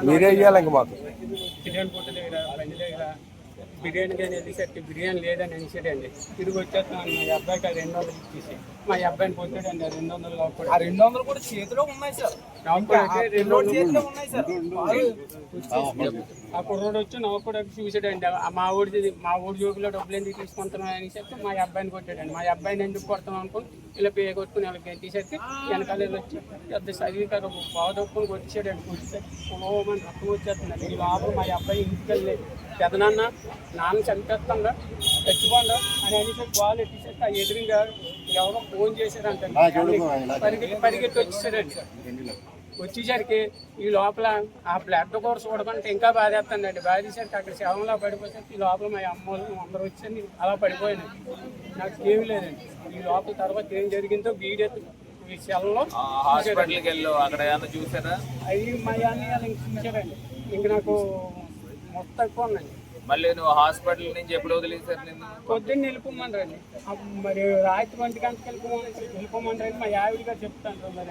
మీరే ఇవ్వాలి ఇంక మాకు బిర్యానీ పొట్టు దగ్గర బండి దగ్గర బిర్యానీ కానీ వెళ్ళేసరికి బిర్యానీ లేదని అనిసాడండి. తిరిగి వచ్చేస్తున్నాను మా అబ్బాయికి 200 ఇచ్చేసి మా అబ్బాయిని పొట్టాడండి. 200 లోపల 200 కూడా చేతిలో ఉన్నాయి సార్. ఆ కుర్రోడు వచ్చి నవ్వు కూడా చూసాడండి. మా ఊడి జోబులో డబ్బులు ఎందుకు తీసుకుంటున్నాను అని చెప్పి మా అబ్బాయిని కొట్టాడండి. మా అబ్బాయిని ఎందుకు కొడతాం అనుకుని ఇలా పే కొట్టుకుని ఇలా గెంటేసరికి వెనకాల వచ్చి పెద్ద చదివికారు బాధొప్పుని కొట్టేసాడండి. కొట్టేసరికి పొలవమని రక్తం వచ్చేస్తున్నాడు. ఈ లోపల మా అబ్బాయి ఇంటికి వెళ్ళి పెదనాన్న నాన్న చనిపోతుందా చచ్చిపోండా అని అనేసరికి బాల్ ఎట్టేసరికి ఆ ఎదురుగా ఎవరో ఫోన్ చేశారంటే పరిగెత్తి వచ్చేసారండి. వచ్చేసరికి ఈ లోపల ఆ బ్లడ్ కోర్స్ చూడకుంటే ఇంకా బాధేస్తుందండి. బాధేసరికి అక్కడ శవంలో పడిపోయేసరికి ఈ లోపల మా అమ్మలు అందరూ వచ్చి అలా పడిపోయాను. నాకు ఏమి లేదండి. ఈ లోపల తర్వాత ఏం జరిగిందో వీడియో ఈ సెల్లో చూసారా? అవి మా అన్ని ఇంక చూసారండి. ఇంక నాకు మొత్తం ఎక్కువ ఉందండి. మళ్ళీ నువ్వు హాస్పిటల్ నుంచి ఎప్పుడు వదిలేసారు? నేను పొద్దున్న వెళ్ళిపోమంటారండి. మరి రాత్రి 1 గంటకి వెళ్ళిపోమంటారండి. మా ఆవిడ గారు చెప్తాను. మరి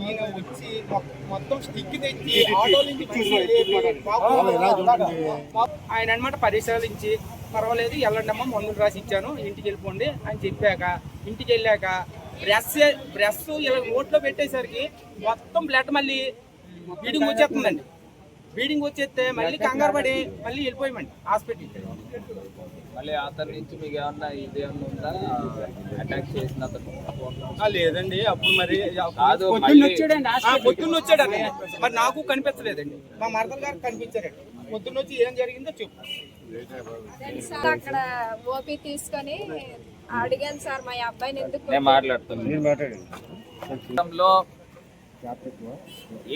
ఈయన వచ్చి మొత్తం స్టిక్ తెచ్చి ఆటో నుంచి ఆయన అనమాట పరిశీలించి పర్వాలేదు వెళ్ళండమ్మా మందులు రాసి ఇచ్చాను ఇంటికి వెళ్ళిపోండి అని చెప్పాక ఇంటికి వెళ్ళాక బ్రష్ ఇలా నోట్లో పెట్టేసరికి మొత్తం బ్లడ్ మళ్ళీ బ్లీడింగ్ వచ్చేస్తుందండి. బ్లీడింగ్ వచ్చేస్తే మళ్ళీ కంగారు పడి మళ్ళీ వెళ్ళిపోయామండి హాస్పిటల్. మళ్ళీ అతని నుంచి మీకు ఏమన్నా ఇదేమన్నా ఉందా? అటాక్ చేసిన అతను లేదండి. అప్పుడు మరి పొద్దున్న వచ్చాడండి. మరి నాకు కనిపించలేదండి. మా మరదల గారికి కనిపించారండి. పొద్దున్న వచ్చి ఏం జరిగిందో చెప్పు. అక్కడ ఓపీ తీసుకొని అడిగాను సార్ మా అబ్బాయిని ఎందుకు నేను మాట్లాడుతున్నాను.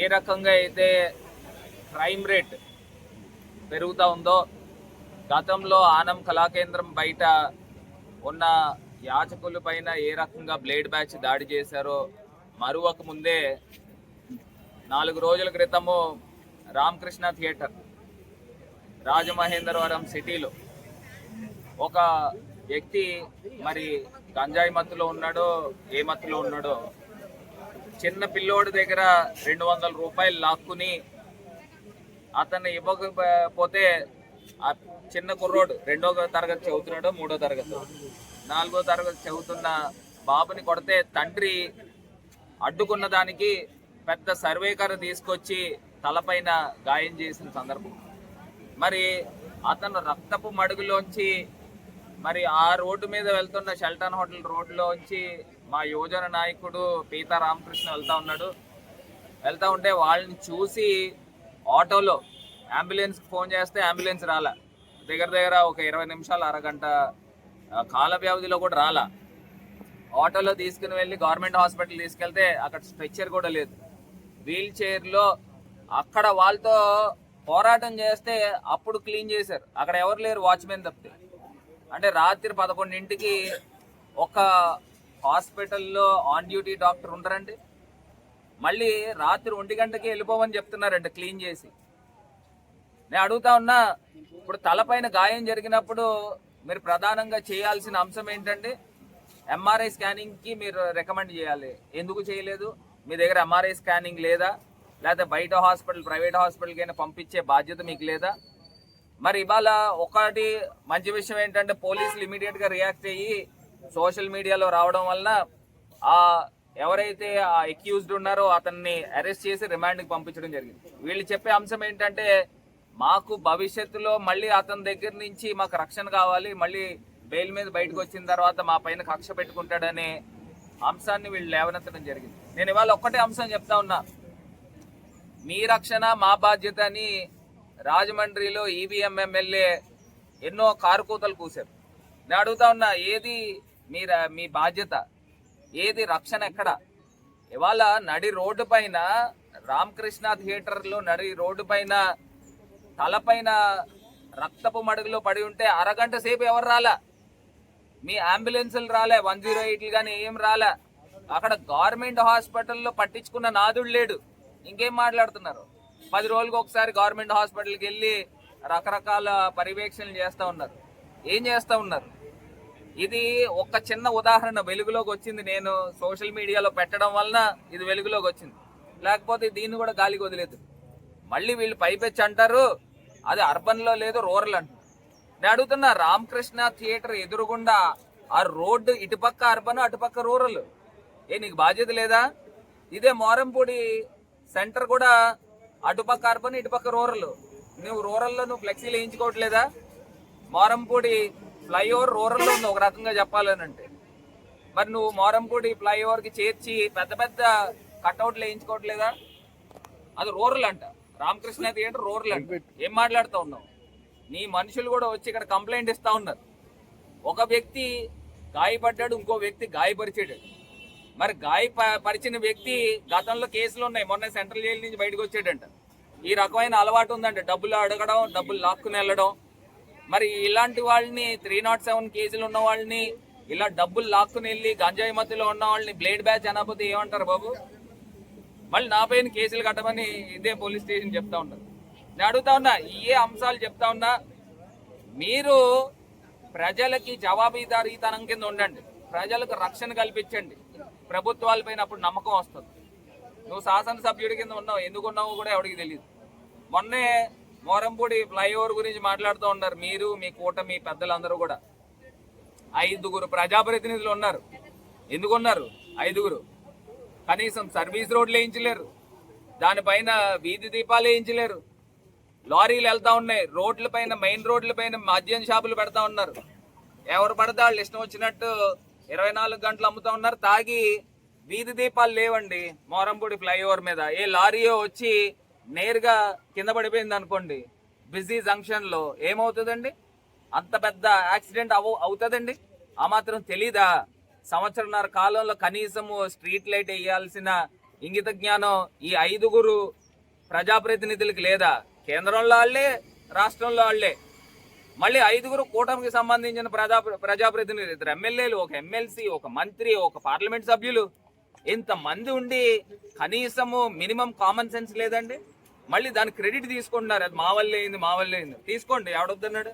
ఏ రకంగా అయితే క్రైమ్ రేట్ పెరుగుతూ ఉందో, గతంలో ఆనం కళాకేంద్రం బయట ఉన్న యాచకుల పైన ఏ రకంగా బ్లేడ్ బ్యాచ్ దాడి చేశారో మరువక ముందే 4 రోజుల క్రితము రామకృష్ణ థియేటర్ రాజమహేంద్రవరం సిటీలో ఒక వ్యక్తి మరి గంజాయి మత్తులో ఉన్నాడో ఏ మత్తులో ఉన్నాడో చిన్న పిల్లోడి దగ్గర 200 రూపాయలు లాక్కుని అతన్ని ఇవ్వకపోతే ఆ చిన్న కుర్రోడు 2వ తరగతి చదువుతున్నాడో 3వ తరగతి 4వ తరగతి చదువుతున్న బాబుని కొడితే తండ్రి అడ్డుకున్న దానికి పెద్ద సర్వేకర్ తీసుకొచ్చి తలపైన గాయం చేసిన సందర్భం. మరి అతను రక్తపు మడుగులోంచి మరి ఆ రోడ్డు మీద వెళ్తున్న షెల్టన్ హోటల్ రోడ్లోంచి మా యువజన నాయకుడు పీతా రామకృష్ణ వెళ్తా ఉంటే వాళ్ళని చూసి ఆటోలో అంబులెన్స్కి ఫోన్ చేస్తే అంబులెన్స్ రాలా. దగ్గర ఒక 20 నిమిషాలు అరగంట కాల వ్యవధిలో కూడా రాలా. ఆటోలో తీసుకుని వెళ్ళి గవర్నమెంట్ హాస్పిటల్ తీసుకెళ్తే అక్కడ స్ట్రెచ్చర్ కూడా లేదు. వీల్ చైర్లో అక్కడ వాళ్ళతో పోరాటం చేస్తే అప్పుడు క్లీన్ చేశారు. అక్కడ ఎవరు లేరు, వాచ్మెన్ తప్పితే. అంటే రాత్రి 11ంటికి ఒక హాస్పిటల్లో ఆన్ డ్యూటీ డాక్టర్ ఉంటారండి. మళ్ళీ రాత్రి 1 గంటకి వెళ్ళిపోమని చెప్తున్నారండి క్లీన్ చేసి. నేను అడుగుతా ఉన్నా, ఇప్పుడు తలపైన గాయం జరిగినప్పుడు మీరు ప్రధానంగా చేయాల్సిన అంశం ఏంటంటే ఎంఆర్ఐ స్కానింగ్కి మీరు రికమెండ్ చేయాలి. ఎందుకు చేయలేదు? మీ దగ్గర ఎంఆర్ఐ స్కానింగ్ లేదా? లేకపోతే బయట హాస్పిటల్ ప్రైవేట్ హాస్పిటల్కైనా పంపించే బాధ్యత మీకు లేదా? మరి ఇవాళ ఒకటి మంచి విషయం ఏంటంటే పోలీసులు ఇమీడియట్గా రియాక్ట్ అయ్యి సోషల్ మీడియాలో రావడం వలన ఎవరైతే ఆ అక్యూజ్డ్ ఉన్నారో అతన్ని అరెస్ట్ చేసి రిమాండ్కి పంపించడం జరిగింది. వీళ్ళు చెప్పే అంశం ఏంటంటే మాకు భవిష్యత్తులో మళ్ళీ అతని దగ్గర నుంచి మాకు రక్షణ కావాలి, మళ్ళీ బెయిల్ మీద బయటకు వచ్చిన తర్వాత మా పైన కక్ష పెట్టుకుంటాడనే అంశాన్ని వీళ్ళు లేవనెత్తడం జరిగింది. నేను ఇవాళ ఒక్కటే అంశం చెప్తా ఉన్నా, మీ రక్షణ మా బాధ్యత అని రాజమండ్రిలో ఈవీఎం ఎమ్మెల్యే ఎన్నో కారుకూతలు కూశారు. నేను అడుగుతా ఉన్నా, ఏది మీ బాధ్యత, ఏది రక్షణ ఎక్కడ? ఇవాళ నడి రోడ్డు పైన రామకృష్ణ థియేటర్లో నడి రోడ్డు పైన తలపైన రక్తపు మడుగులో పడి ఉంటే అరగంట సేపు ఎవరు రాలా? మీ అంబులెన్సులు రాలే, 108లు కానీ ఏం రాలే. అక్కడ గవర్నమెంట్ హాస్పిటల్లో పట్టించుకున్న నాదుడు లేడు. ఇంకేం మాట్లాడుతున్నారు? 10 రోజులకు ఒకసారి గవర్నమెంట్ హాస్పిటల్కి వెళ్ళి రకరకాల పర్యవేక్షణలు చేస్తూ ఉన్నారు. ఏం చేస్తూ ఉన్నారు? ఇది ఒక చిన్న ఉదాహరణ వెలుగులోకి వచ్చింది. నేను సోషల్ మీడియాలో పెట్టడం వలన ఇది వెలుగులోకి వచ్చింది. లేకపోతే దీన్ని కూడా గాలికి వదిలేదు. మళ్ళీ వీళ్ళు పైపెచ్చి అంటారు అది అర్బన్లో లేదు, రూరల్ అంటారు. నేను అడుగుతున్నా, రామకృష్ణ థియేటర్ ఎదురుగుండా ఆ రోడ్డు ఇటుపక్క అర్బన్, అటుపక్క రూరల్. నీకు బాధ్యత లేదా? ఇదే మోరంపూడి సెంటర్ కూడా అటుపక్క అర్బన్, ఇటుపక్క రూరల్. నువ్వు రూరల్లో నువ్వు ఫ్లెక్సీలు వేయించుకోవట్లేదా? మోరంపూడి ఫ్లైఓవర్ రూరల్లో ఉంది ఒక రకంగా చెప్పాలనంటే. మరి నువ్వు మోరంపూడి ఫ్లైఓవర్కి చేర్చి పెద్ద పెద్ద కట్అవుట్లు వేయించుకోవట్లేదా? అది రూరల్ అంట. రామకృష్ణ థియేటర్ రూరల్ అంట. ఏం మాట్లాడుతూ ఉన్నావు? నీ మనుషులు కూడా వచ్చి ఇక్కడ కంప్లైంట్ ఇస్తా ఉన్నారు. ఒక వ్యక్తి గాయపడ్డాడు, ఇంకో వ్యక్తి గాయపరిచాడు. మరి గాయపరిచిన వ్యక్తి గతంలో కేసులు ఉన్నాయి, మొన్న సెంట్రల్ జైలు నుంచి బయటకు వచ్చాడంట. ఈ రకమైన అలవాటు ఉందంట, డబ్బులు అడగడం, డబ్బులు లాక్కుని వెళ్ళడం. మరి ఇలాంటి వాళ్ళని 307 కేసులు ఉన్న వాళ్ళని, ఇలా డబ్బులు లాక్కుని వెళ్ళి గంజాయి మత్తులో ఉన్న వాళ్ళని బ్లేడ్ బ్యాచ్ అనకపోతే ఏమంటారు బాబు? మళ్ళీ నా పైన కేసులు కట్టమని ఇదే పోలీస్ స్టేషన్ చెప్తా ఉంటారు. నేను అడుగుతా ఉన్నా, ఏ అంశాలు చెప్తా ఉన్నా, మీరు ప్రజలకి జవాబుదారీతనం కింద ఉండండి, ప్రజలకు రక్షణ కల్పించండి, ప్రభుత్వాలపైన అప్పుడు నమ్మకం వస్తుంది. నువ్వు శాసనసభ్యుడి కింద ఉన్నావు, ఎందుకు ఉన్నావు కూడా ఎవరికి తెలియదు. మొన్నే మోరంపూడి ఫ్లైఓవర్ గురించి మాట్లాడుతూ ఉన్నారు మీరు, మీ కూటమి పెద్దలందరూ కూడా. 5 ప్రజాప్రతినిధులు ఉన్నారు. ఎందుకున్నారు 5? కనీసం సర్వీస్ రోడ్లు వేయించలేరు, దానిపైన వీధి దీపాలు వేయించలేరు. లారీలు వెళ్తా ఉన్నాయి రోడ్ల పైన, మెయిన్ రోడ్ల పైన మద్యం షాపులు పెడతా ఉన్నారు. ఎవరు పడితే వాళ్ళు ఇష్టం వచ్చినట్టు 24 గంటలు అమ్ముతా ఉన్నారు. తాగి వీధి దీపాలు లేవండి మోరంపూడి ఫ్లైఓవర్ మీద. ఏ లారీయో వచ్చి నేరుగా కింద పడిపోయింది అనుకోండి బిజీ జంక్షన్ లో, ఏమవుతుందండి? అంత పెద్ద యాక్సిడెంట్ అవుతుందండి. ఆ మాత్రం తెలీదా? సంవత్సరంన్నర కాలంలో కనీసము స్ట్రీట్ లైట్ వేయాల్సిన ఇంగిత జ్ఞానం ఈ 5 ప్రజాప్రతినిధులకి లేదా? కేంద్రంలో వాళ్ళే, రాష్ట్రంలో వాళ్ళే. మళ్ళీ 5 కూటమికి సంబంధించిన ప్రజాప్రతినిధులు, 2 ఎమ్మెల్యేలు, 1 ఎమ్మెల్సీ, 1 మంత్రి, 1 పార్లమెంట్ సభ్యులు, ఇంతమంది ఉండి కనీసము మినిమం కామన్ సెన్స్ లేదండి. మళ్ళీ దాని క్రెడిట్ తీసుకుంటున్నారు, అది మా వల్లే అయింది, మా వల్లే అయింది. తీసుకోండి, ఎవడొద్దన్నాడు?